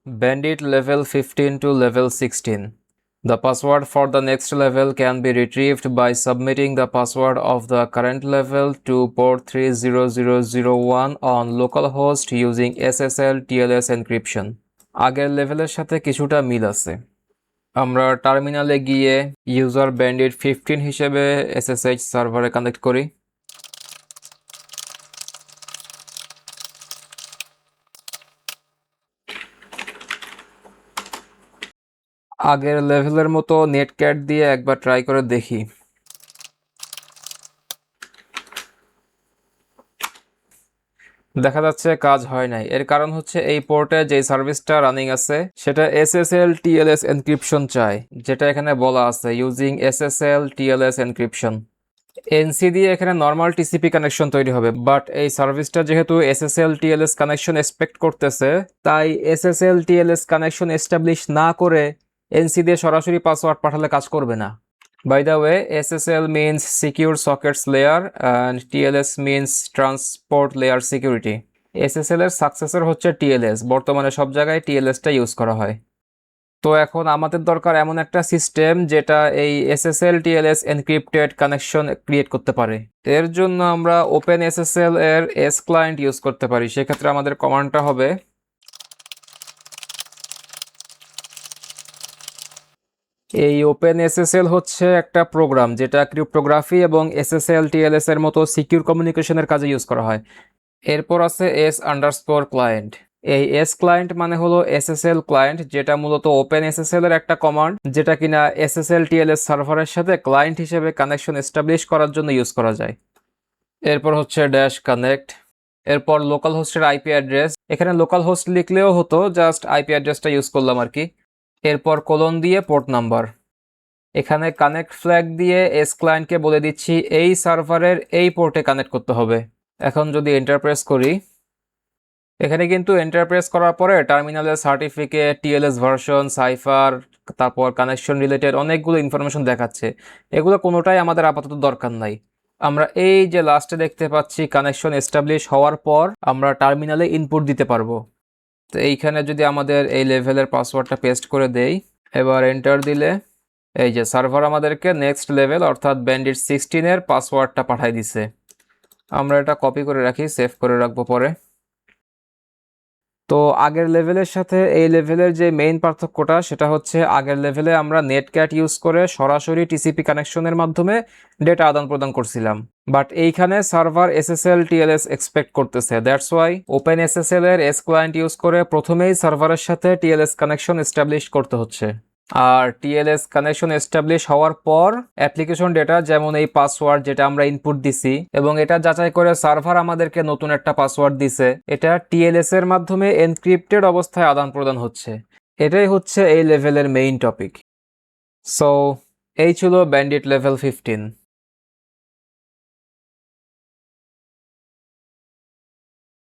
Bandit level 15 to level 16. The password for the next level can be retrieved by submitting the password of the current level to port 30001 on localhost using SSL TLS encryption. আগের লেভেলের সাথে কিছুটা মিল আছে। আমরা টার্মিনালে গিয়ে user bandit 15 হিসেবে SSH সার্ভারে কানেক্ট করি। আগের লেভেলের মতো নেটক্যাট দিয়ে একবার ট্রাই করে দেখি। দেখা যাচ্ছে কাজ হয় নাই। এর কারণ হচ্ছে এই পোর্টে যে সার্ভিসটা রানিং আছে সেটা SSL TLS এনক্রিপশন চায়, যেটা এখানে বলা আছে using SSL TLS encryption. NC দিয়ে এখানে নর্মাল টিসিপি কানেকশন তৈরি হবে, বাট এই সার্ভিসটা যেহেতু SSL TLS কানেকশন এক্সপেক্ট করতেছে, তাই SSL TLS কানেকশন এস্টাবলিশ না করে এনসি দিয়ে সরাসরি পাসওয়ার্ড পাঠালে কাজ করবে না। By the way, SSL means Secure Sockets Layer and TLS means Transport Layer Security. SSL এর সাকসেসর হচ্ছে TLS, বর্তমানে সব জায়গায় TLS-টা ইউজ করা হয়। তো এখন আমাদের দরকার এমন একটা সিস্টেম যেটা এই SSL TLS encrypted connection create করতে পারে। এর জন্য আমরা OpenSSL এর S ক্লায়েন্ট ইউজ করতে পারি। সেক্ষেত্রে আমাদের কমান্ডটা হবে এই OpenSSL হচ্ছে একটা প্রোগ্রাম যেটা ক্রিপ্টোগ্রাফি এবং SSL TLS এর মতো সিকিউর কমিউনিকেশনের কাজে ইউজ করা হয়। এরপর আছে S_ ক্লায়েন্ট। এই S ক্লায়েন্ট মানে হলো SSL ক্লায়েন্ট, যেটা মূলত OpenSSL এর একটা কমান্ড, যেটা কিনা SSL TLS সার্ভারের সাথে ক্লায়েন্ট হিসেবে কানেকশন এস্টাবলিশ করার জন্য ইউজ করা যায়। এরপর হচ্ছে -কানেক্ট। এরপর লোকাল হোস্টের আইপি অ্যাড্রেস। এখানে লোকাল হোস্ট লিখলেও হতো, জাস্ট আইপি অ্যাড্রেসটা ইউজ করলাম আর কি। এরপর কোলন দিয়ে পোর্ট নাম্বার। এখানে কানেক্ট ফ্ল্যাগ দিয়ে S ক্লায়েন্টকে বলে দিচ্ছি এই সার্ভারের এই পোর্টে কানেক্ট করতে হবে। এখন যদি এন্টার প্রেস করি, এখানে কিন্তু এন্টার প্রেস করার পরে টার্মিনালের সার্টিফিকেট, TLS ভার্সন, সাইফার, তারপর কানেকশন রিলেটেড অনেকগুলো ইনফরমেশন দেখাচ্ছে। এগুলো কোনোটাই আমাদের আপাতত দরকার নাই। আমরা এই যে লাস্টে দেখতে পাচ্ছি কানেকশন এস্টাবলিশ হওয়ার পর আমরা টার্মিনালে ইনপুট দিতে পারবো। তো এইখানে যদি আমাদের এই লেভেলের পাসওয়ার্ডটা পেস্ট করে দেই, এবার এন্টার দিলে এই যে সার্ভার আমাদেরকে নেক্সট লেভেল অর্থাৎ ব্যান্ডিট 16 এর পাসওয়ার্ডটা পাঠাই দিছে। আমরা এটা কপি করে রাখি, সেভ করে রাখবো পরে। তো আগের লেভেলের সাথে এই লেভেলের যে মেইন পার্থক্যটা সেটা হচ্ছে আগের লেভেলে আমরা নেটক্যাট ইউজ করে সরাসরি টিসিপি কানেকশনের মাধ্যমে ডেটা আদান প্রদান করছিলাম, বাট এইখানে সার্ভার SSL TLS এক্সপেক্ট করতেছে। দ্যাটস ওয়াই OpenSSL এর S ক্লায়েন্ট ইউজ করে প্রথমেই সার্ভারের সাথে TLS কানেকশন এস্টাবলিশ করতে হচ্ছে। আর TLS কানেকশন এস্টাবলিশ হওয়ার পর অ্যাপ্লিকেশন ডেটা, যেমন এই পাসওয়ার্ড যেটা আমরা ইনপুট দিছি এবং এটা যাচাই করে সার্ভার আমাদেরকে নতুন একটা পাসওয়ার্ড দিছে, এটা TLS এর মাধ্যমে এনক্রিপ্টেড অবস্থায় আদান প্রদান হচ্ছে। এটাই হচ্ছে এই লেভেলের মেইন টপিক। সো এই ছিল ব্যান্ডিট লেভেল 15।